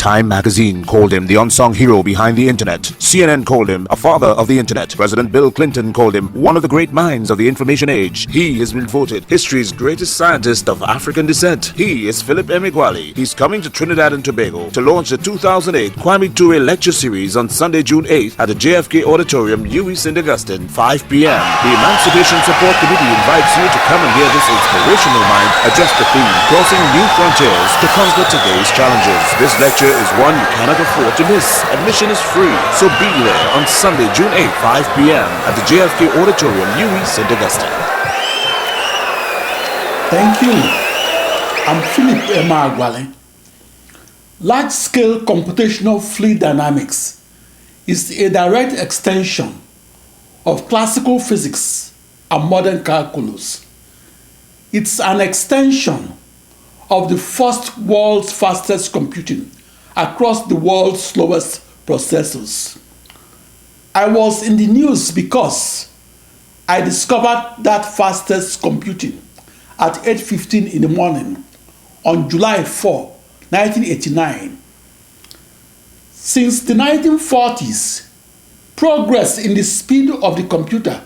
Time magazine called him the unsung hero behind the internet. CNN called him a father of the internet. President Bill Clinton called him one of the great minds of the information age. He has been voted history's greatest scientist of African descent. He is Philip Emeagwali. He's coming to Trinidad and Tobago to launch the 2008 Kwame Ture lecture series on Sunday, June 8th at the JFK Auditorium, UWI St. Augustine, 5 p.m. The Emancipation Support Committee invites you to come and hear this inspirational mind address the theme, Crossing New Frontiers to Conquer Today's Challenges. This lecture is one you cannot afford to miss. Admission is free, so be there on Sunday, June 8th, 5 p.m. at the JFK Auditorium, UWI St. Augustine. Thank you. I'm Philip Emeagwali. Large-scale computational fluid dynamics is a direct extension of classical physics and modern calculus. It's an extension of the first world's fastest computing across the world's slowest processors. I was in the news because I discovered that fastest computing at 8:15 in the morning on July 4, 1989. Since the 1940s, progress in the speed of the computer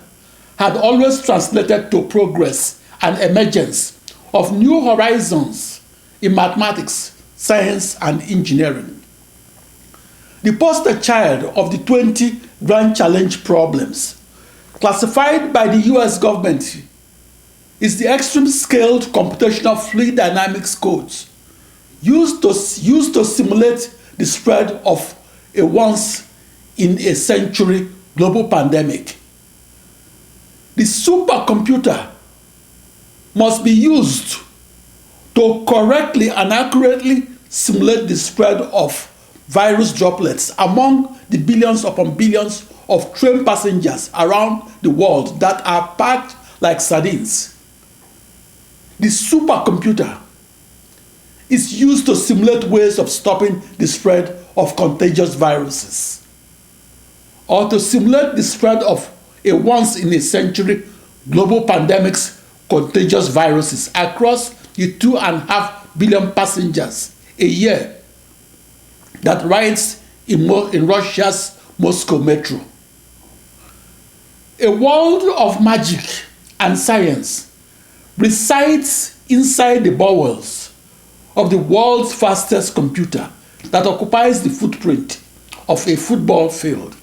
had always translated to progress and emergence of new horizons in mathematics, science, and engineering. The poster child of the 20 Grand Challenge problems, classified by the US government, is the extreme-scaled computational fluid dynamics codes used to simulate the spread of a once-in-a-century global pandemic. The supercomputer must be used to correctly and accurately simulate the spread of virus droplets among the billions upon billions of train passengers around the world that are packed like sardines. The supercomputer is used to simulate ways of stopping the spread of contagious viruses, or to simulate the spread of a once-in-a-century global pandemic's contagious viruses across the 2.5 billion passengers a year that rides in Russia's Moscow metro. A world of magic and science resides inside the bowels of the world's fastest computer that occupies the footprint of a football field.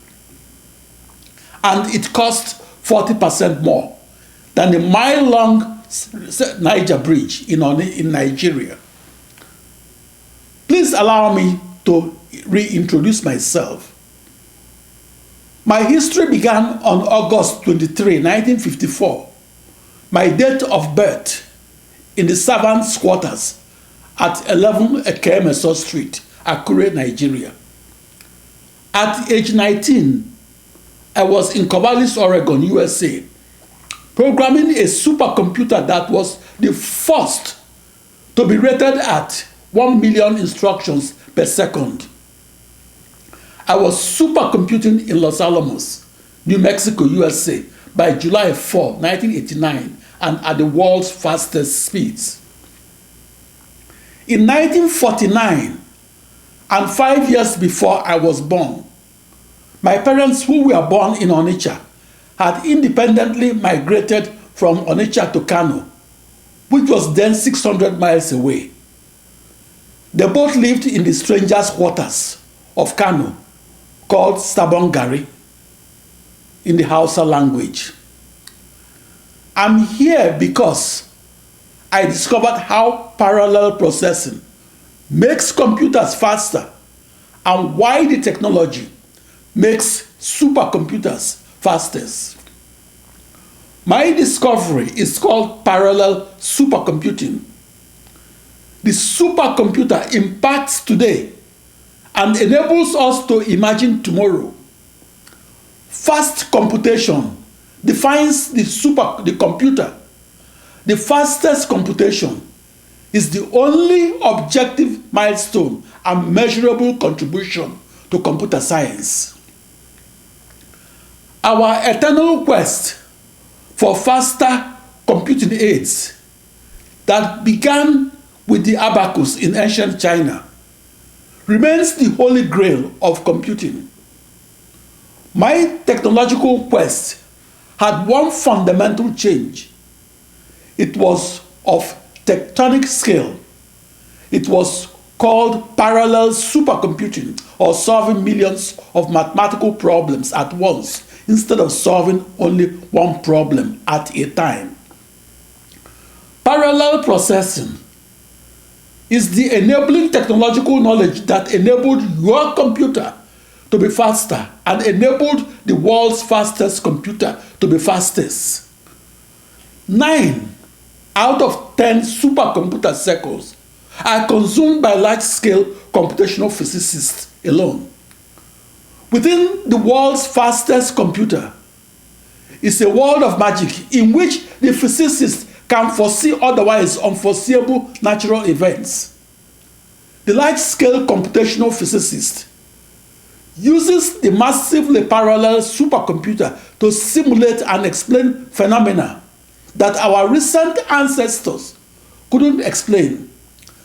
And it costs 40% more than the mile-long Niger Bridge in Nigeria. Please allow me to reintroduce myself. My history began on August 23, 1954, my date of birth in the servants' quarters at 11 Ekemeso Street, Akure, Nigeria. At age 19, I was in Corvallis, Oregon, USA, programming a supercomputer that was the first to be rated at 1 million instructions per second. I was supercomputing in Los Alamos, New Mexico, USA by July 4, 1989, and at the world's fastest speeds. In 1949, and 5 years before I was born, my parents, who were born in Onitsha, had independently migrated from Onitsha to Kano, which was then 600 miles away. They both lived in the strangers' quarters of Kano, called Sabongari in the Hausa language. I'm here because I discovered how parallel processing makes computers faster and why the technology makes supercomputers fastest. My discovery is called parallel supercomputing. The supercomputer impacts today and enables us to imagine tomorrow. Fast computation defines the computer. The fastest computation is the only objective milestone and measurable contribution to computer science. Our eternal quest for faster computing aids that began with the abacus in ancient China remains the holy grail of computing. My technological quest had one fundamental change. It was of tectonic scale. It was called parallel supercomputing, or solving millions of mathematical problems at once instead of solving only one problem at a time. Parallel processing is the enabling technological knowledge that enabled your computer to be faster and enabled the world's fastest computer to be fastest. 9 out of 10 supercomputer cycles are consumed by large-scale computational physicists alone. Within the world's fastest computer is a world of magic in which the physicists can foresee otherwise unforeseeable natural events. The large-scale computational physicist uses the massively parallel supercomputer to simulate and explain phenomena that our recent ancestors couldn't explain,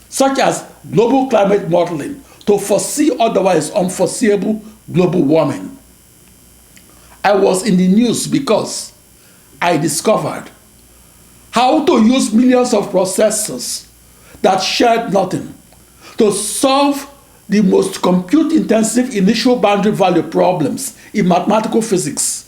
such as global climate modeling, to foresee otherwise unforeseeable global warming. I was in the news because I discovered how to use millions of processors that shared nothing to solve the most compute-intensive initial boundary value problems in mathematical physics,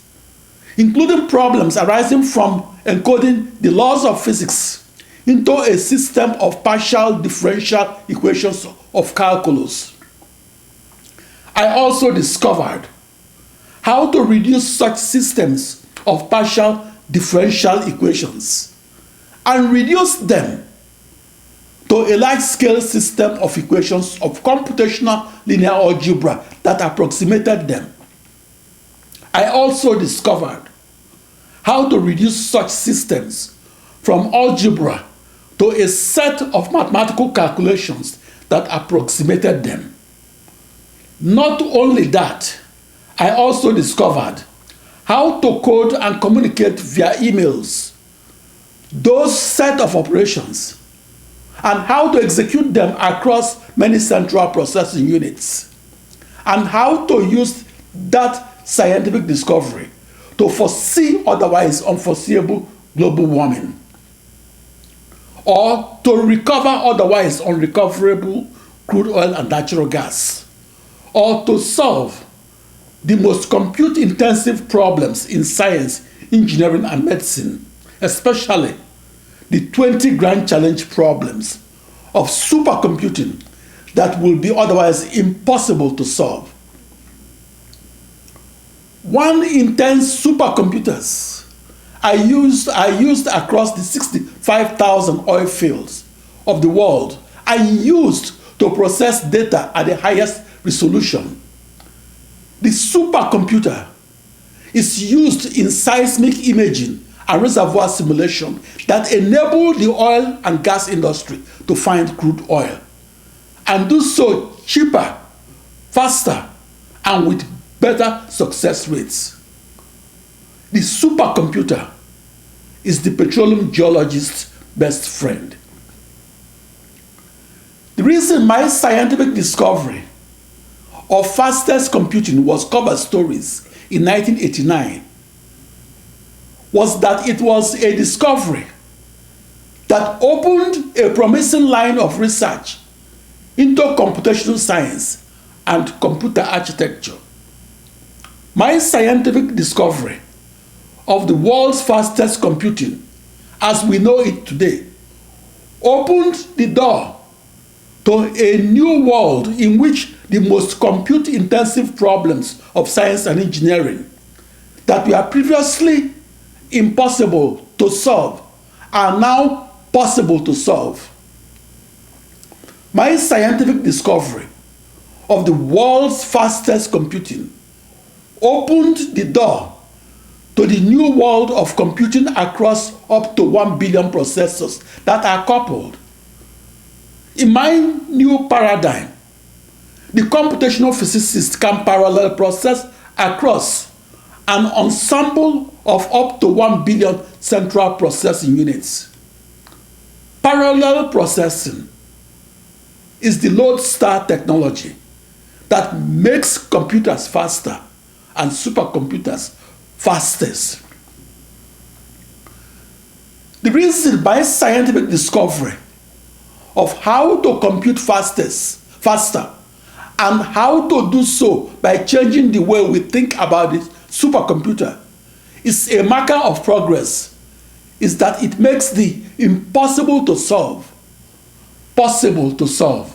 including problems arising from encoding the laws of physics into a system of partial differential equations of calculus. I also discovered how to reduce such systems of partial differential equations and reduce them to a large-scale system of equations of computational linear algebra that approximated them. I also discovered how to reduce such systems from algebra to a set of mathematical calculations that approximated them. Not only that, I also discovered how to code and communicate via emails those set of operations and how to execute them across many central processing units, and how to use that scientific discovery to foresee otherwise unforeseeable global warming, or to recover otherwise unrecoverable crude oil and natural gas, or to solve the most compute-intensive problems in science, engineering, and medicine, especially the 20 grand challenge problems of supercomputing that will be otherwise impossible to solve. 1 in 10 supercomputers are used across the 65,000 oil fields of the world and used to process data at the highest resolution. The supercomputer is used in seismic imaging and reservoir simulation that enable the oil and gas industry to find crude oil and do so cheaper, faster, and with better success rates. The supercomputer is the petroleum geologist's best friend. The reason my scientific discovery of fastest computing was cover stories in 1989 was that it was a discovery that opened a promising line of research into computational science and computer architecture. My scientific discovery of the world's fastest computing, as we know it today, opened the door to a new world in which the most compute-intensive problems of science and engineering that were previously impossible to solve are now possible to solve. My scientific discovery of the world's fastest computing opened the door to the new world of computing across up to 1 billion processors that are coupled. In my new paradigm, the computational physicist can parallel process across an ensemble of up to 1 billion central processing units. Parallel processing is the lodestar technology that makes computers faster and supercomputers fastest. The recent by scientific discovery of how to compute faster and how to do so by changing the way we think about the supercomputer is a marker of progress, is that it makes the impossible to solve possible to solve.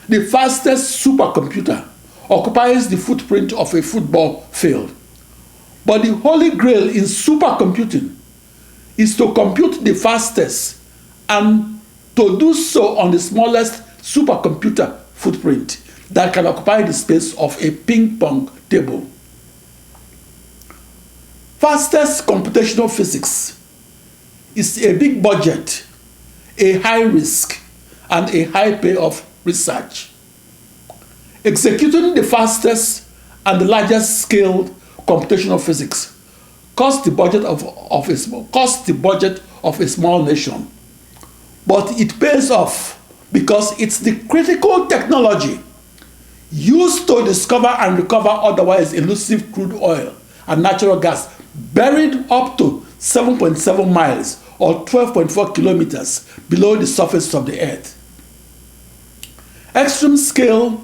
The fastest supercomputer occupies the footprint of a football field. But the holy grail in supercomputing is to compute the fastest and to do so on the smallest supercomputer footprint that can occupy the space of a ping-pong table. Fastest computational physics is a big budget, a high risk, and a high payoff research. Executing the fastest and the largest scale computational physics costs the budget of a small nation, but it pays off because it's the critical technology used to discover and recover otherwise elusive crude oil and natural gas buried up to 7.7 miles or 12.4 kilometers below the surface of the earth. Extreme scale,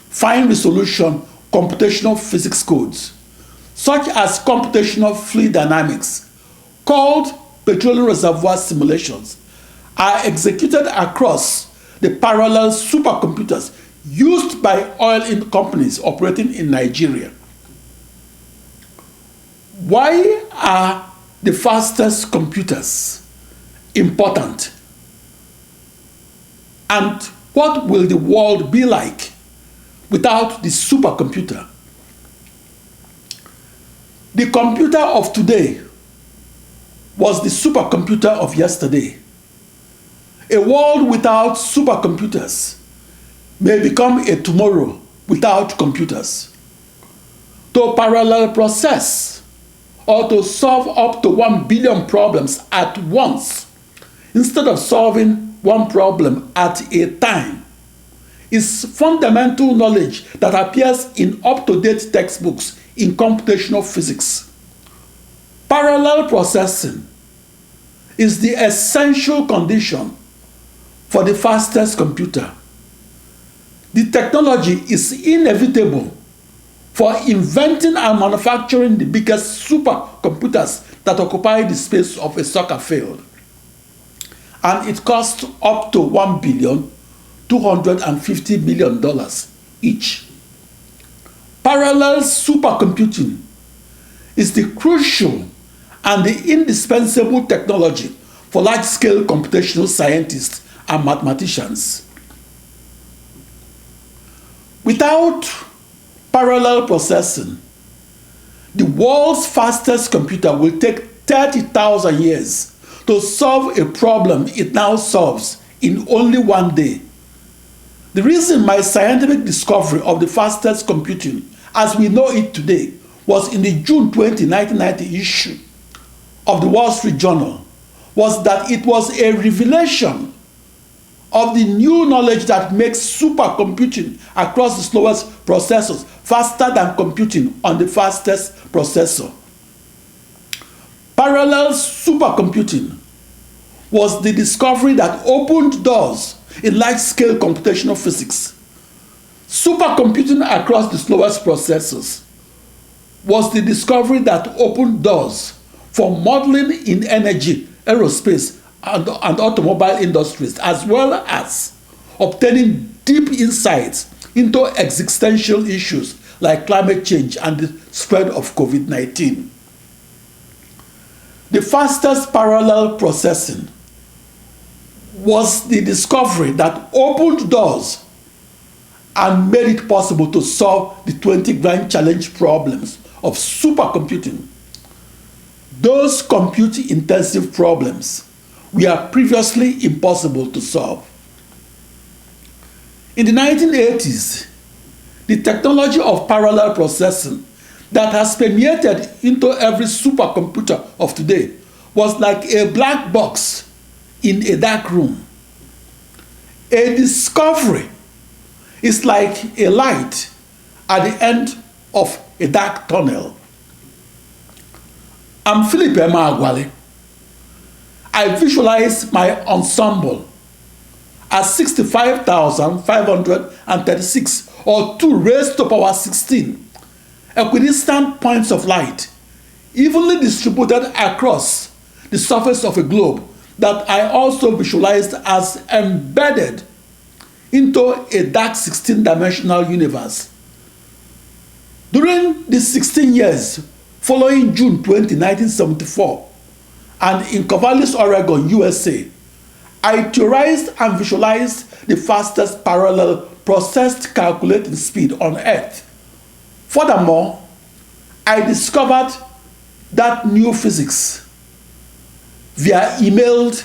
fine resolution computational physics codes, such as computational fluid dynamics, called petroleum reservoir simulations, are executed across the parallel supercomputers used by oil companies operating in Nigeria. Why are the fastest computers important? And what will the world be like without the supercomputer? The computer of today was the supercomputer of yesterday. A world without supercomputers may become a tomorrow without computers. To parallel process or to solve up to 1 billion problems at once instead of solving one problem at a time is fundamental knowledge that appears in up-to-date textbooks in computational physics. Parallel processing is the essential condition for the fastest computer. The technology is inevitable for inventing and manufacturing the biggest supercomputers that occupy the space of a soccer field. And it costs up to $1,250 million each. Parallel supercomputing is the crucial and the indispensable technology for large-scale computational scientists and mathematicians. Without parallel processing, the world's fastest computer will take 30,000 years to solve a problem it now solves in only one day. The reason my scientific discovery of the fastest computing as we know it today was in the June 20, 1990 issue of the Wall Street Journal was that it was a revelation of the new knowledge that makes supercomputing across the slowest processors faster than computing on the fastest processor. Parallel supercomputing was the discovery that opened doors in large-scale computational physics. Supercomputing across the slowest processors was the discovery that opened doors for modeling in energy, aerospace, and automobile industries, as well as obtaining deep insights into existential issues like climate change and the spread of COVID-19. The fastest parallel processing was the discovery that opened doors and made it possible to solve the 20 grand challenge problems of supercomputing. Those compute-intensive problems were previously impossible to solve. In the 1980s, the technology of parallel processing that has permeated into every supercomputer of today was like a black box in a dark room. A discovery is like a light at the end of a dark tunnel. I'm Philip Emeagwali. I visualize my ensemble as 65,536 or 2 raised to power 16 equidistant points of light evenly distributed across the surface of a globe that I also visualized as embedded into a dark 16-dimensional universe. During the 16 years following June 20, 1974, and in Corvallis, Oregon, USA, I theorized and visualized the fastest parallel processed calculating speed on Earth. Furthermore, I discovered that new physics via emailed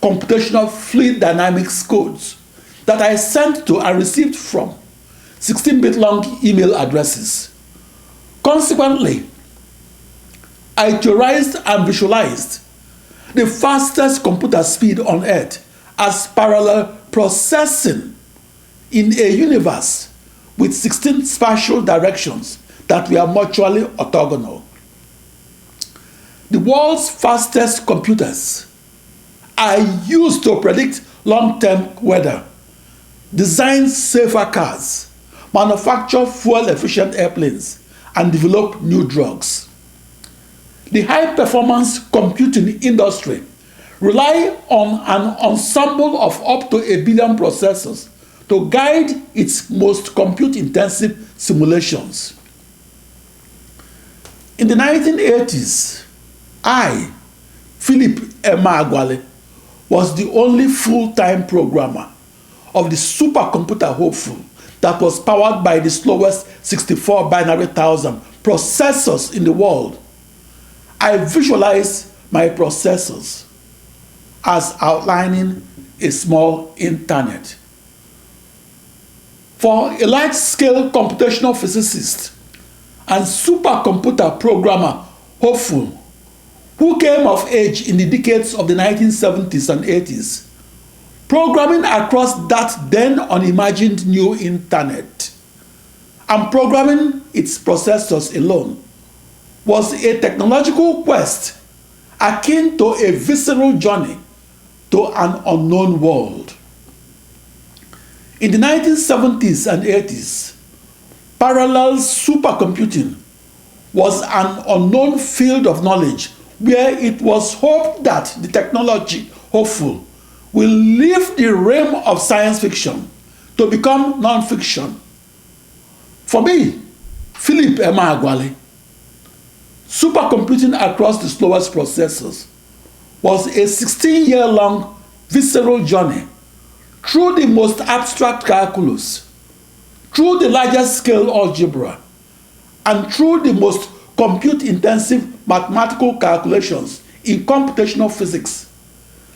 computational fluid dynamics codes that I sent to and received from 16-bit long email addresses. Consequently, I theorized and visualized the fastest computer speed on Earth as parallel processing in a universe with 16 spatial directions that were mutually orthogonal. The world's fastest computers are used to predict long-term weather, design safer cars, manufacture fuel-efficient airplanes, and develop new drugs. The high-performance computing industry rely on an ensemble of up to 1 billion processors to guide its most compute-intensive simulations. In the 1980s, I, Philip Emeagwali, was the only full-time programmer of the supercomputer Hopeful that was powered by the slowest 64 binary thousand processors in the world. I visualize my processors as outlining a small internet. For a large-scale computational physicist and supercomputer programmer Hopeful, who came of age in the decades of the 1970s and 80s, programming across that then unimagined new internet and programming its processors alone was a technological quest akin to a visceral journey to an unknown world. In the 1970s and 80s, parallel supercomputing was an unknown field of knowledge where it was hoped that the technology Hopeful will leave the realm of science fiction to become non-fiction. For me, Philip Emeagwali, supercomputing across the slowest processors was a 16-year-long visceral journey through the most abstract calculus, through the largest scale algebra, and through the most compute-intensive mathematical calculations in computational physics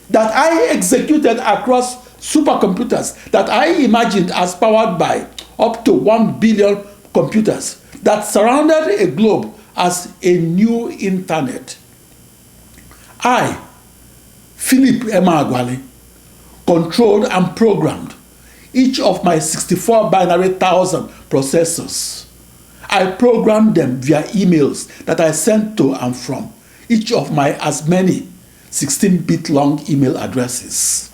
that I executed across supercomputers that I imagined as powered by up to 1 billion computers that surrounded a globe as a new internet. I, Philip Emeagwali, controlled and programmed each of my 64 binary thousand processors. I programmed them via emails that I sent to and from each of my as many 16-bit long email addresses.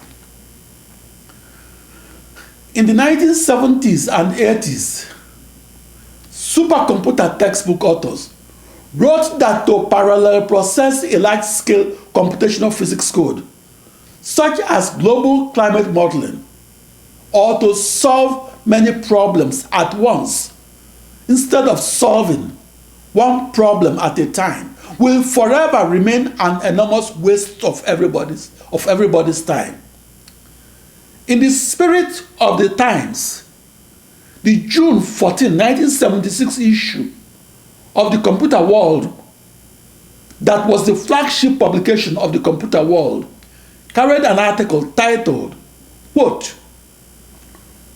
In the 1970s and 80s, supercomputer textbook authors wrote that to parallel process a large-scale computational physics code, such as global climate modeling, or to solve many problems at once, instead of solving one problem at a time, will forever remain an enormous waste of everybody's time. In the spirit of the times, the June 14, 1976 issue of the Computer World, that was the flagship publication of the Computer World, carried an article titled, quote,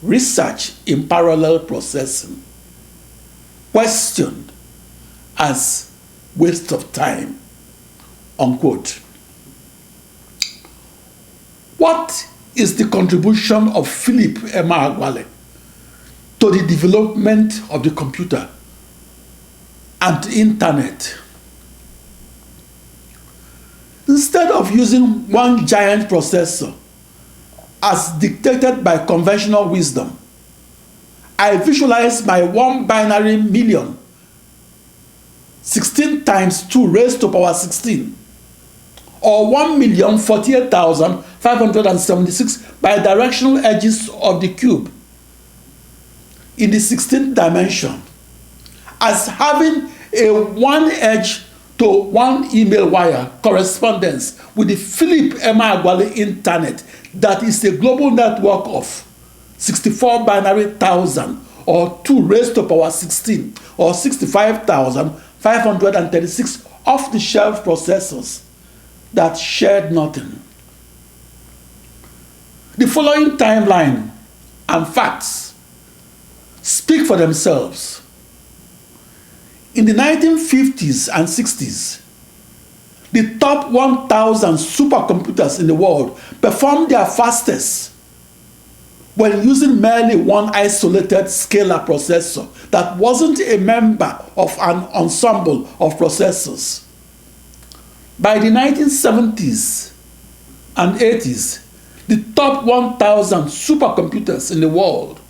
"Research in Parallel Processing, questioned as waste of time," unquote. What is the contribution of Philip Emeagwali to the development of the computer and the internet. Instead of using one giant processor as dictated by conventional wisdom, I visualize my one binary million 16 times 2 raised to power 16, or 1,048,576 bidirectional edges of the cube in the 16th dimension as having a one edge to one email wire correspondence with the Philip Emeagwali internet that is a global network of 64 binary thousand, or 2 raised to power 16, or 65,536 off-the-shelf processors that shared nothing. The following timeline and facts speak for themselves. In the 1950s and 60s, the top 1,000 supercomputers in the world performed their fastest when using merely one isolated scalar processor that wasn't a member of an ensemble of processors. By the 1970s and 80s, the top 1,000 supercomputers in the world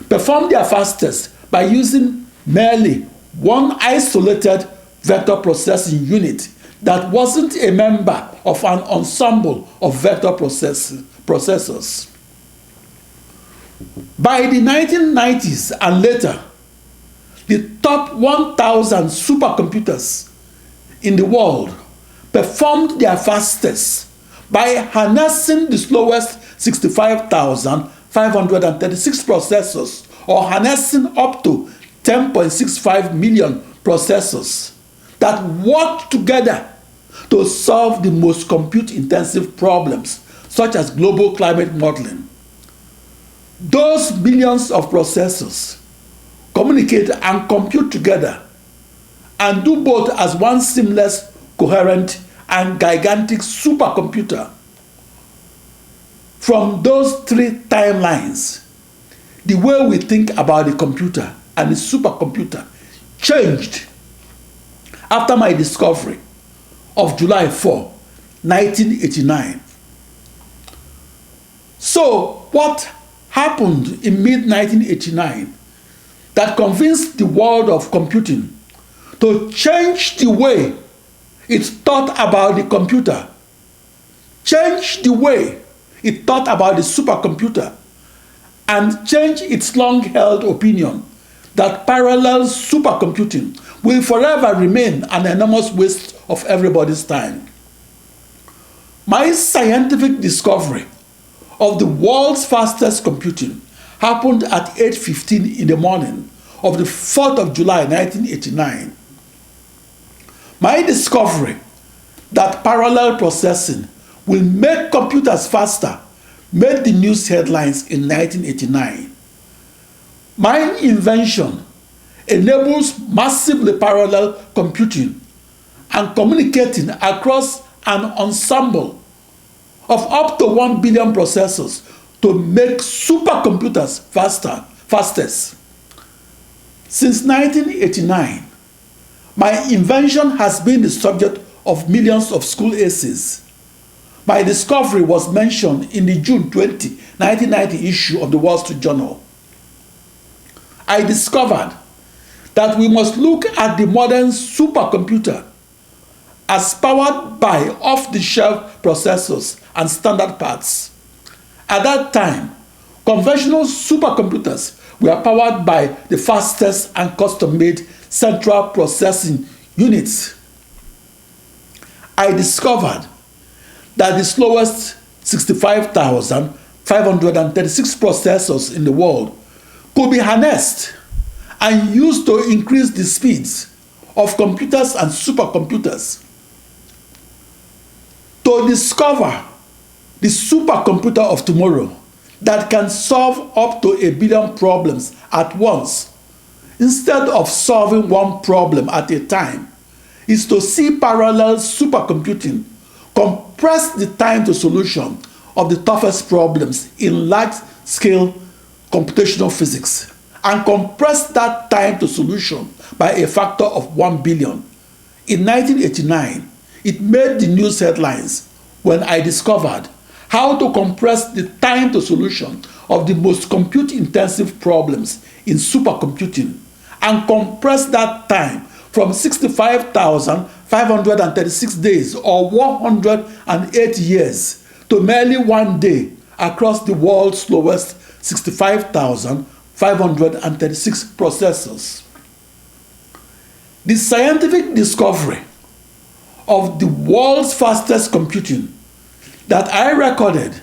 performed their fastest by using merely one isolated vector processing unit that wasn't a member of an ensemble of vector processors. By the 1990s and later, the top 1,000 supercomputers in the world performed their fastest by harnessing the slowest 65,536 processors, or harnessing up to 10.65 million processors that worked together to solve the most compute-intensive problems, such as global climate modeling. Those millions of processors communicate and compute together and do both as one seamless, coherent, and gigantic supercomputer. From those three timelines, the way we think about the computer and the supercomputer changed after my discovery of July 4, 1989. So, what happened in mid-1989 that convinced the world of computing to change the way it thought about the computer, change the way it thought about the supercomputer, and change its long-held opinion that parallel supercomputing will forever remain an enormous waste of everybody's time. My scientific discovery of the world's fastest computing happened at 8:15 in the morning of the 4th of July 1989. My discovery that parallel processing will make computers faster made the news headlines in 1989. My invention enables massively parallel computing and communicating across an ensemble of up to 1 billion processors to make supercomputers fastest. Since 1989, my invention has been the subject of millions of school essays. My discovery was mentioned in the June 20, 1990 issue of the Wall Street Journal. I discovered that we must look at the modern supercomputer as powered by off-the-shelf processors and standard parts. At that time, conventional supercomputers were powered by the fastest and custom-made central processing units. I discovered that the slowest 65,536 processors in the world could be harnessed and used to increase the speeds of computers and supercomputers. To discover the supercomputer of tomorrow that can solve up to 1 billion problems at once, instead of solving one problem at a time, is to see parallel supercomputing compress the time to solution of the toughest problems in large-scale computational physics and compressed that time to solution by a factor of 1 billion. In 1989, it made the news headlines when I discovered how to compress the time to solution of the most compute-intensive problems in supercomputing and compress that time from 65,536 days or 108 years to merely 1 day across the world's slowest 65,536 processors. The scientific discovery of the world's fastest computing that I recorded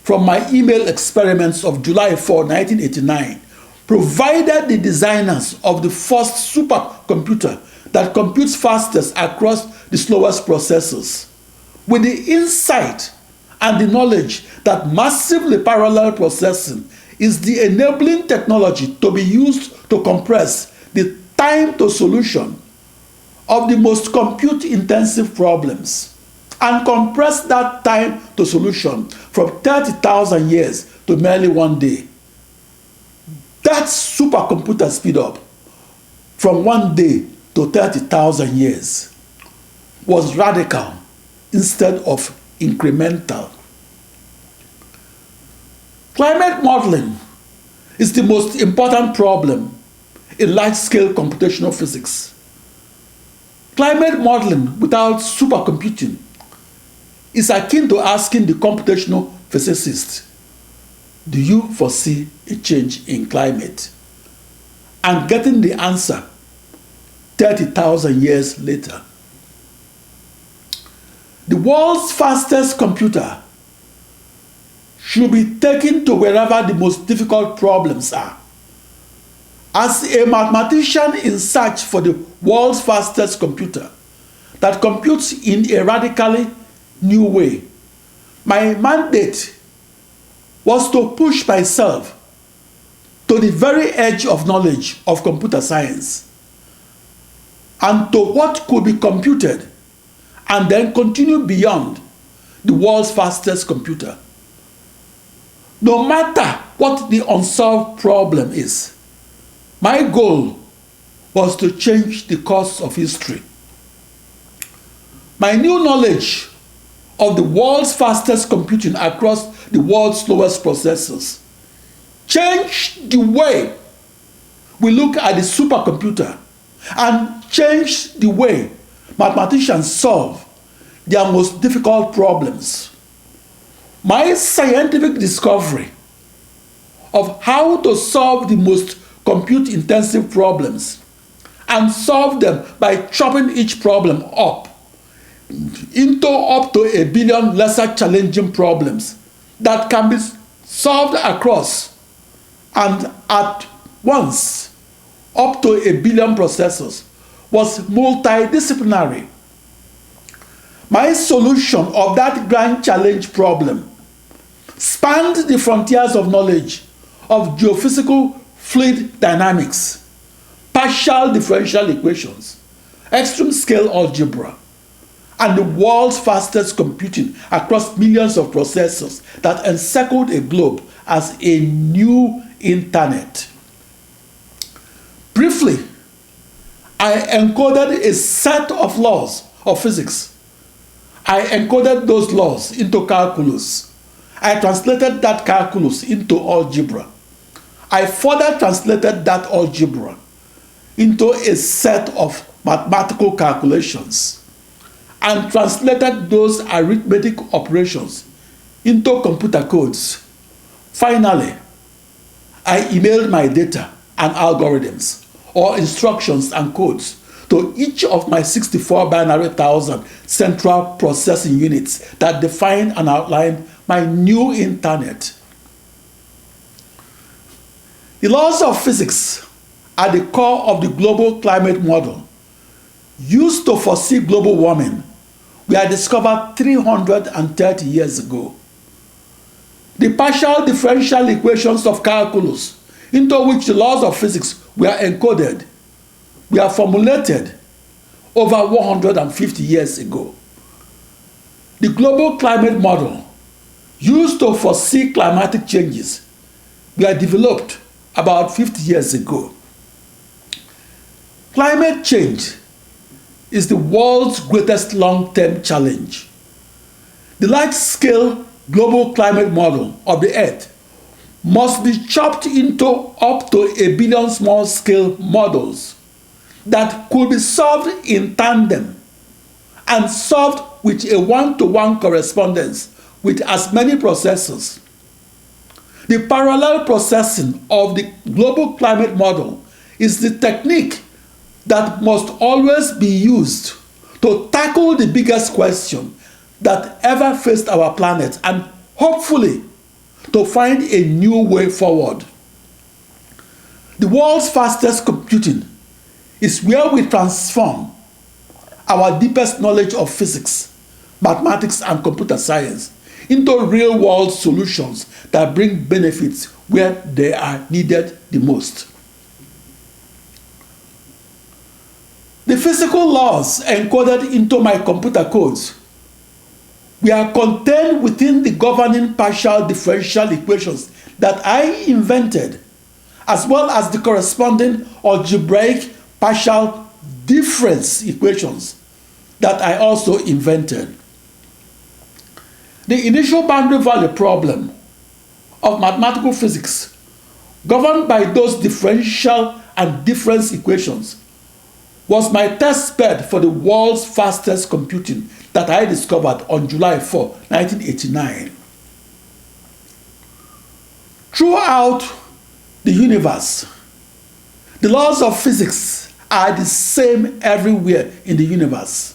from my email experiments of July 4, 1989, provided the designers of the first supercomputer that computes fastest across the slowest processors with the insight and the knowledge that massively parallel processing is the enabling technology to be used to compress the time to solution of the most compute-intensive problems and compress that time to solution from 30,000 years to merely 1 day. That supercomputer speed up from 1 day to 30,000 years was radical instead of incremental. Climate modeling is the most important problem in large-scale computational physics. Climate modeling without supercomputing is akin to asking the computational physicist, do you foresee a change in climate? And getting the answer 30,000 years later. The world's fastest computer should be taken to wherever the most difficult problems are. As a mathematician in search for the world's fastest computer that computes in a radically new way, my mandate was to push myself to the very edge of knowledge of computer science and to what could be computed and then continue beyond the world's fastest computer. No matter what the unsolved problem is, my goal was to change the course of history. My new knowledge of the world's fastest computing across the world's slowest processors changed the way we look at the supercomputer and changed the way mathematicians solve their most difficult problems. My scientific discovery of how to solve the most compute-intensive problems and solve them by chopping each problem up into up to 1 billion lesser challenging problems that can be solved across and at once up to 1 billion processors was multidisciplinary. My solution of that grand challenge problem spanned the frontiers of knowledge of geophysical fluid dynamics, partial differential equations, extreme scale algebra, and the world's fastest computing across millions of processors that encircled a globe as a new internet. Briefly, I encoded a set of laws of physics. I encoded those laws into calculus. I translated that calculus into algebra. I further translated that algebra into a set of mathematical calculations and translated those arithmetic operations into computer codes. Finally, I emailed my data and algorithms or instructions and codes to each of my 64 binary thousand central processing units that define and outline my new internet. The laws of physics are the core of the global climate model used to foresee global warming were discovered 330 years ago. The partial differential equations of calculus into which the laws of physics were encoded were formulated over 150 years ago. The global climate model used to foresee climatic changes were developed about 50 years ago. Climate change is the world's greatest long-term challenge. The large-scale global climate model of the Earth must be chopped into up to 1 billion small-scale models that could be solved in tandem and solved with a one-to-one correspondence with as many processors. The parallel processing of the global climate model is the technique that must always be used to tackle the biggest question that ever faced our planet and hopefully to find a new way forward. The world's fastest computing is where we transform our deepest knowledge of physics, mathematics, and computer science into real-world solutions that bring benefits where they are needed the most. The physical laws encoded into my computer codes were contained within the governing partial differential equations that I invented, as well as the corresponding algebraic partial difference equations that I also invented. The initial boundary value problem of mathematical physics, governed by those differential and difference equations, was my test bed for the world's fastest computing that I discovered on July 4, 1989. Throughout the universe, the laws of physics are the same everywhere in the universe.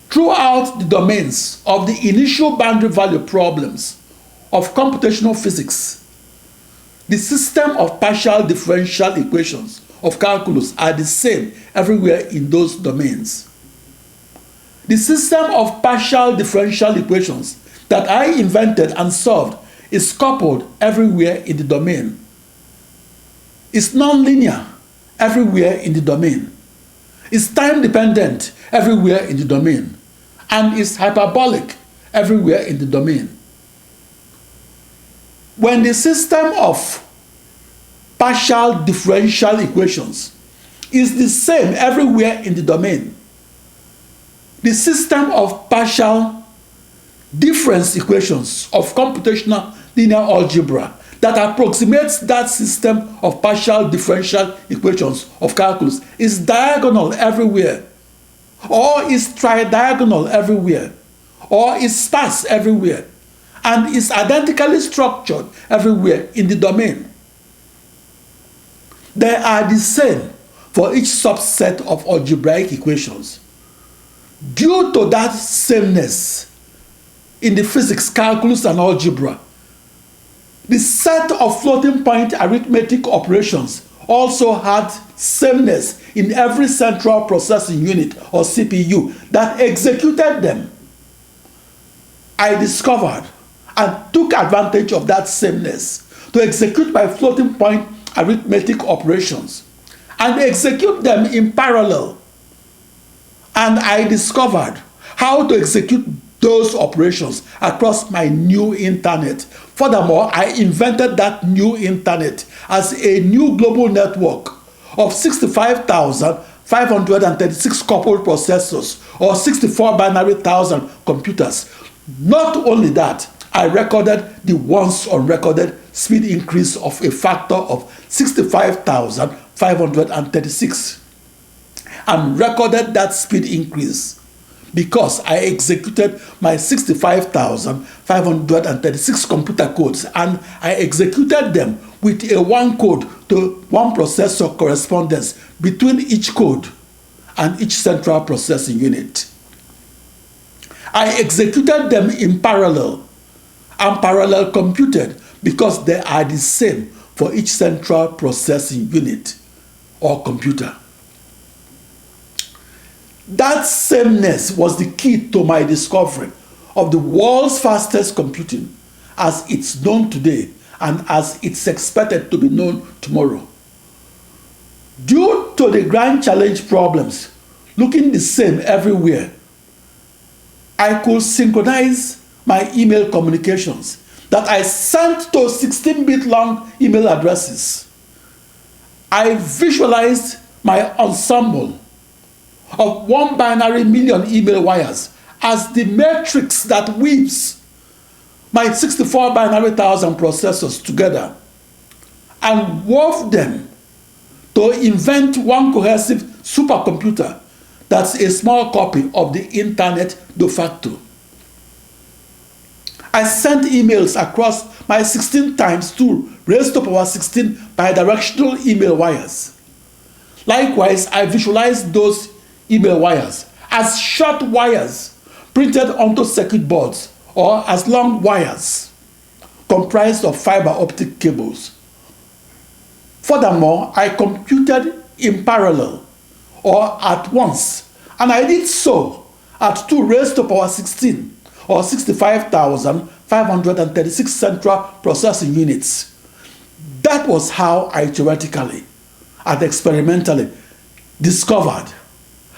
Throughout the domains of the initial boundary value problems of computational physics, the system of partial differential equations of calculus are the same everywhere in those domains. The system of partial differential equations that I invented and solved is coupled everywhere in the domain. It's nonlinear everywhere in the domain. It's time-dependent everywhere in the domain. And is hyperbolic everywhere in the domain. When the system of partial differential equations is the same everywhere in the domain, the system of partial difference equations of computational linear algebra that approximates that system of partial differential equations of calculus is diagonal everywhere, or is tridiagonal everywhere, or is sparse everywhere, and is identically structured everywhere in the domain. They are the same for each subset of algebraic equations. Due to that sameness in the physics, calculus, and algebra, the set of floating point arithmetic operations also had sameness in every central processing unit or CPU that executed them. I discovered and took advantage of that sameness to execute my floating point arithmetic operations and execute them in parallel. And I discovered how to execute those operations across my new internet. Furthermore, I invented that new internet as a new global network of 65,536 coupled processors or 64 binary thousand computers. Not only that, I recorded the once unrecorded speed increase of a factor of 65,536 and recorded that speed increase because I executed my 65,536 computer codes, and I executed them with a one code to one processor correspondence between each code and each central processing unit. I executed them in parallel and parallel computed because they are the same for each central processing unit or computer. That sameness was the key to my discovery of the world's fastest computing as it's known today and as it's expected to be known tomorrow. Due to the grand challenge problems looking the same everywhere, I could synchronize my email communications that I sent to 16-bit long email addresses. I visualized my ensemble of 1 binary million email wires as the matrix that weaves my 64 binary thousand processors together and wove them to invent one cohesive supercomputer that's a small copy of the internet de facto. I sent emails across my 16 times 2 raised to power 16 bidirectional email wires. Likewise, I visualized those email wires as short wires printed onto circuit boards or as long wires comprised of fiber optic cables. Furthermore, I computed in parallel or at once, and I did so at 2 raised to power 16 or 65,536 central processing units. That was how I theoretically and experimentally discovered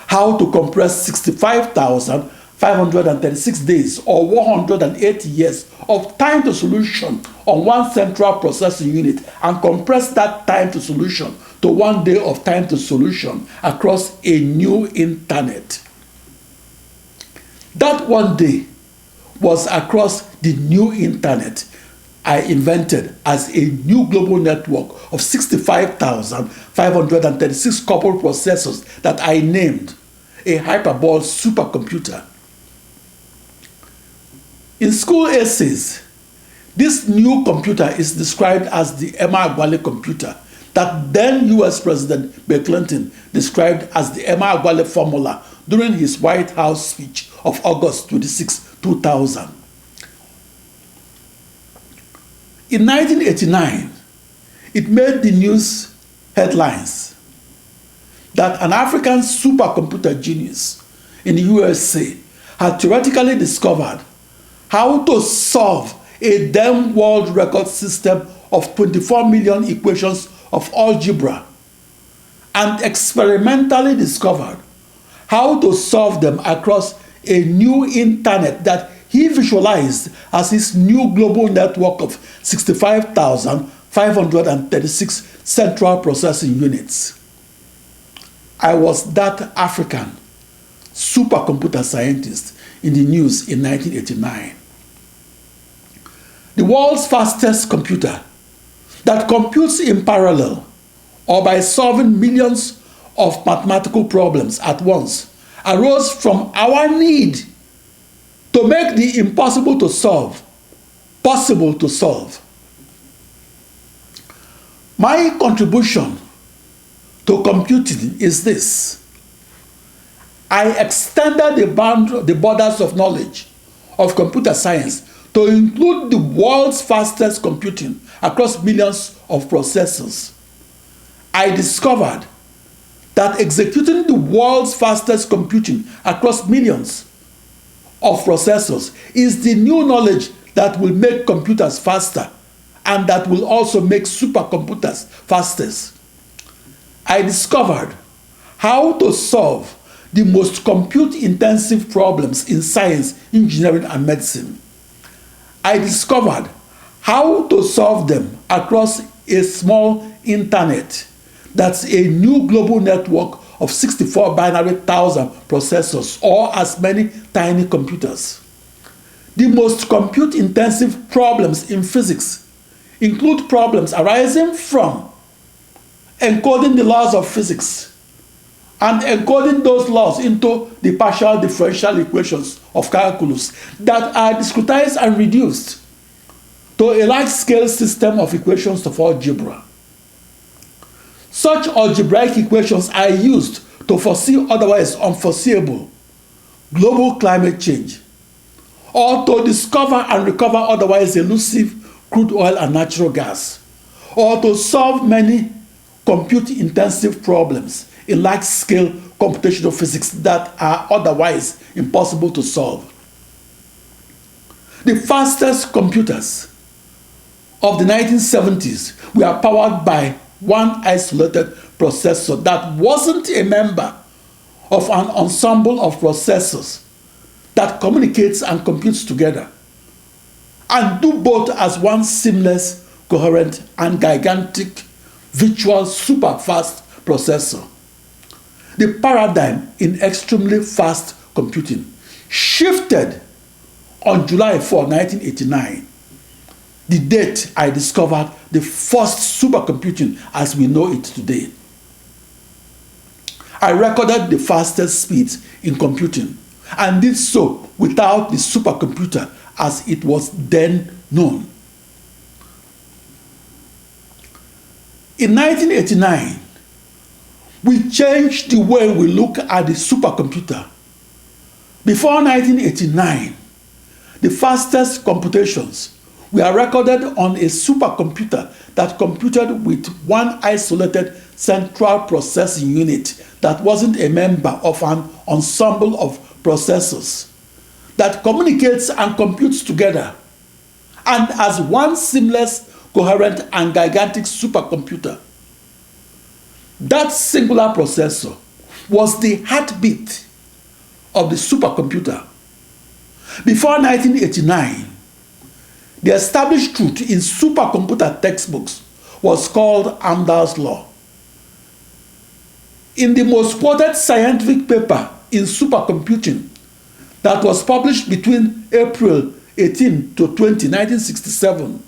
how to compress 65,536 days or 180 years of time to solution on one central processing unit and compress that time to solution to 1 day of time to solution across a new internet. That 1 day was across the new internet I invented as a new global network of 65,536 coupled processors that I named a hyperbolic supercomputer. In school essays, this new computer is described as the Emeagwali computer that then US President Bill Clinton described as the Emeagwali formula during his White House speech of August 26, 2000. In 1989, it made the news headlines that an African supercomputer genius in the USA had theoretically discovered how to solve a then world record system of 24 million equations of algebra and experimentally discovered how to solve them across a new internet that he visualized as his new global network of 65,536 central processing units. I was that African supercomputer scientist in the news in 1989. The world's fastest computer that computes in parallel or by solving millions of mathematical problems at once arose from our need to make the impossible to solve possible to solve. My contribution to computing is this: I extended the borders of knowledge of computer science to include the world's fastest computing across millions of processors. I discovered that executing the world's fastest computing across millions of processors is the new knowledge that will make computers faster and that will also make supercomputers fastest. I discovered how to solve the most compute-intensive problems in science, engineering, and medicine. I discovered how to solve them across a small internet that's a new global network of 64 binary thousand processors or as many tiny computers. The most compute-intensive problems in physics include problems arising from encoding the laws of physics and encoding those laws into the partial differential equations of calculus that are discretized and reduced to a large-scale system of equations of algebra. Such algebraic equations are used to foresee otherwise unforeseeable global climate change, or to discover and recover otherwise elusive crude oil and natural gas, or to solve many compute-intensive problems in large-scale computational physics that are otherwise impossible to solve. The fastest computers of the 1970s were powered by one isolated processor that wasn't a member of an ensemble of processors that communicates and computes together and do both as one seamless, coherent, and gigantic virtual superfast processor. The paradigm in extremely fast computing shifted on July 4, 1989, the date I discovered the first supercomputing as we know it today. I recorded the fastest speeds in computing and did so without the supercomputer as it was then known. In 1989, we changed the way we look at the supercomputer. Before 1989, the fastest computations were recorded on a supercomputer that computed with one isolated central processing unit that wasn't a member of an ensemble of processors that communicates and computes together, and as one seamless, coherent, and gigantic supercomputer. That singular processor was the heartbeat of the supercomputer. Before 1989, the established truth in supercomputer textbooks was called Amdahl's law. In the most quoted scientific paper in supercomputing that was published between April 18 to 20, 1967,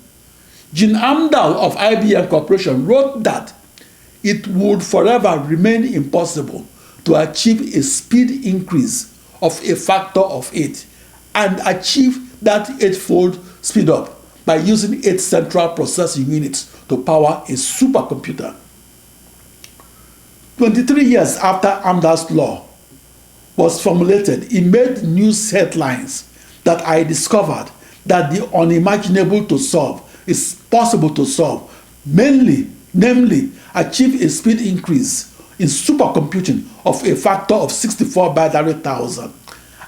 Gene Amdahl of IBM Corporation wrote that it would forever remain impossible to achieve a speed increase of a factor of 8 and achieve that 8-fold speed up by using 8 central processing units to power a supercomputer. 23 years after Amdahl's law was formulated, it made news headlines that I discovered that the unimaginable to solve is possible to solve, namely achieve a speed increase in supercomputing of a factor of 64 binary thousand,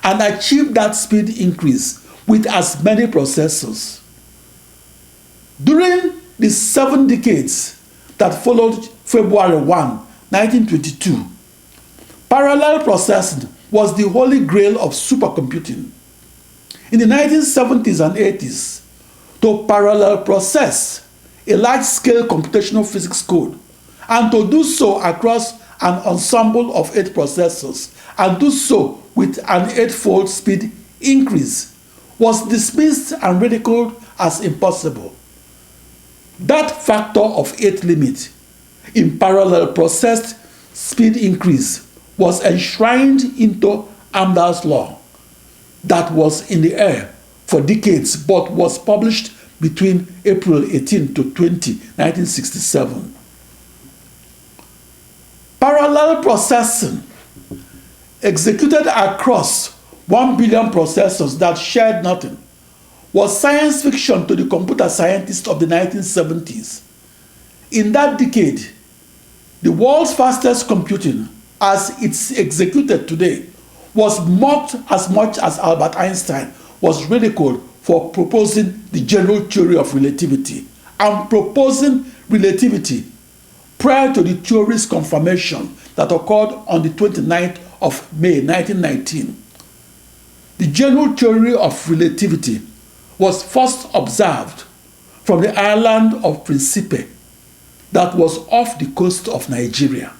and achieve that speed increase with as many processors. During the 7 decades that followed February 1, 1922, parallel processing was the holy grail of supercomputing. In the 1970s and 80s, to parallel process a large-scale computational physics code and to do so across an ensemble of 8 processors and do so with an 8-fold speed increase was dismissed and ridiculed as impossible. That factor of 8 limit in parallel processed speed increase was enshrined into Amdahl's law that was in the air for decades but was published between April 18 to 20, 1967. Parallel processing, executed across 1 billion processors that shared nothing, was science fiction to the computer scientists of the 1970s. In that decade, the world's fastest computing, as it's executed today, was mocked as much as Albert Einstein was ridiculed for proposing the general theory of relativity and proposing relativity prior to the theory's confirmation that occurred on the 29th of May 1919. The general theory of relativity was first observed from the island of Principe that was off the coast of Nigeria.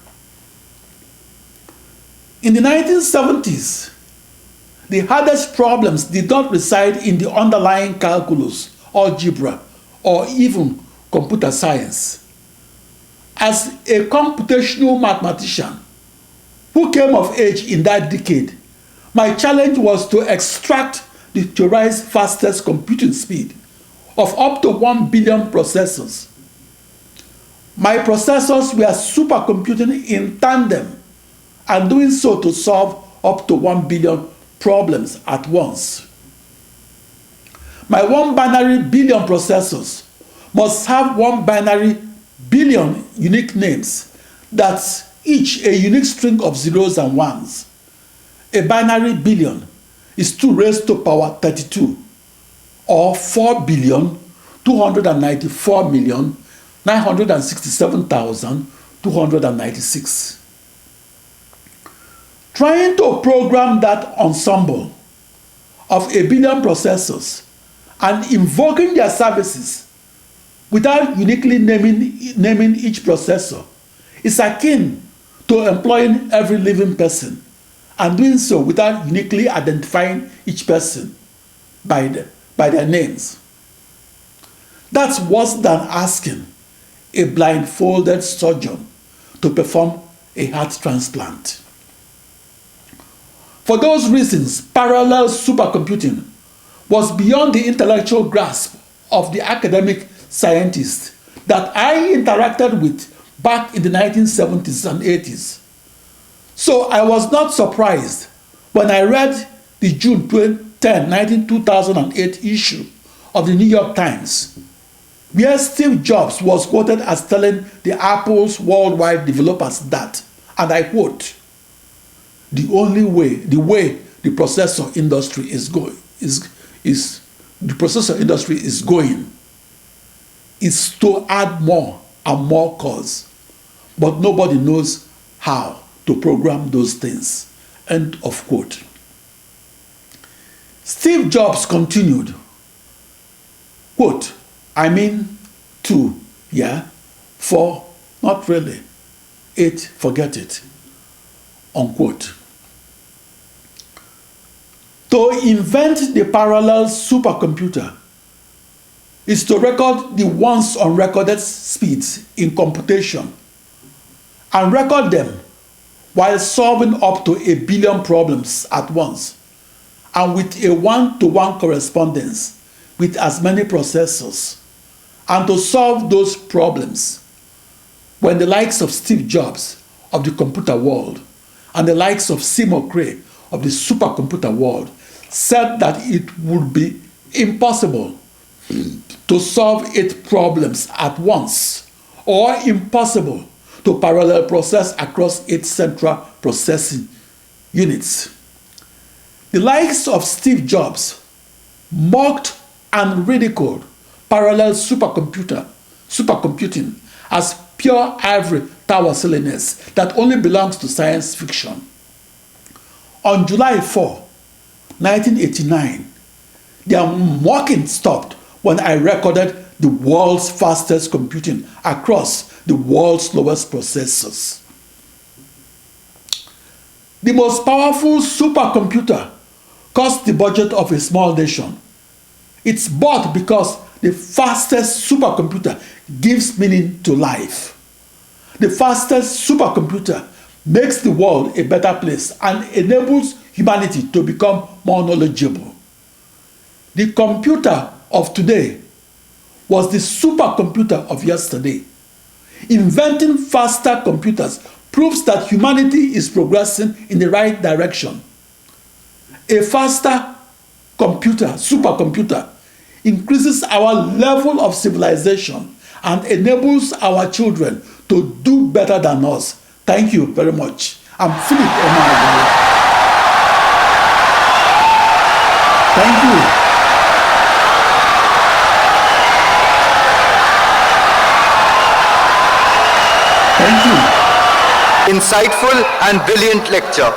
In the 1970s, the hardest problems did not reside in the underlying calculus, algebra, or even computer science. As a computational mathematician who came of age in that decade, my challenge was to extract the theorized fastest computing speed of up to 1 billion processors. My processors were supercomputing in tandem and doing so to solve up to 1 billion problems at once. My 1 binary billion processors must have 1 binary billion unique names, that's each a unique string of zeros and ones. A binary billion is 2 raised to power 32, or 4,294,967,296. Trying to program that ensemble of a billion processors and invoking their services without uniquely naming each processor is akin to employing every living person and doing so without uniquely identifying each person by their names. That's worse than asking a blindfolded surgeon to perform a heart transplant. For those reasons, parallel supercomputing was beyond the intellectual grasp of the academic scientists that I interacted with back in the 1970s and 80s. So I was not surprised when I read the June 10, 2008 issue of the New York Times, where Steve Jobs was quoted as telling the Apple's worldwide developers that, and I quote, the way the processor industry is going is to add more and more cores, but nobody knows how to program those things. End of quote. Steve Jobs continued, quote, I mean 2, yeah, 4, not really, 8, forget it, unquote. To invent the parallel supercomputer is to record the once unrecorded speeds in computation and record them while solving up to 1 billion problems at once and with a one-to-one correspondence with as many processors, and to solve those problems when the likes of Steve Jobs of the computer world and the likes of Seymour Cray of the supercomputer world said that it would be impossible to solve 8 problems at once, or impossible to parallel process across 8 central processing units. The likes of Steve Jobs mocked and ridiculed parallel supercomputing as pure ivory tower silliness that only belongs to science fiction. On July 4, 1989, their mocking stopped when I recorded the world's fastest computing across the world's slowest processors. The most powerful supercomputer cost the budget of a small nation. It's bought because the fastest supercomputer gives meaning to life. The fastest supercomputer makes the world a better place and enables humanity to become more knowledgeable. The computer of today was the supercomputer of yesterday. Inventing faster computers proves that humanity is progressing in the right direction. A faster supercomputer, increases our level of civilization and enables our children to do better than us. Thank you very much. I'm Philip Emeagwali. Thank you. Insightful and brilliant lecture.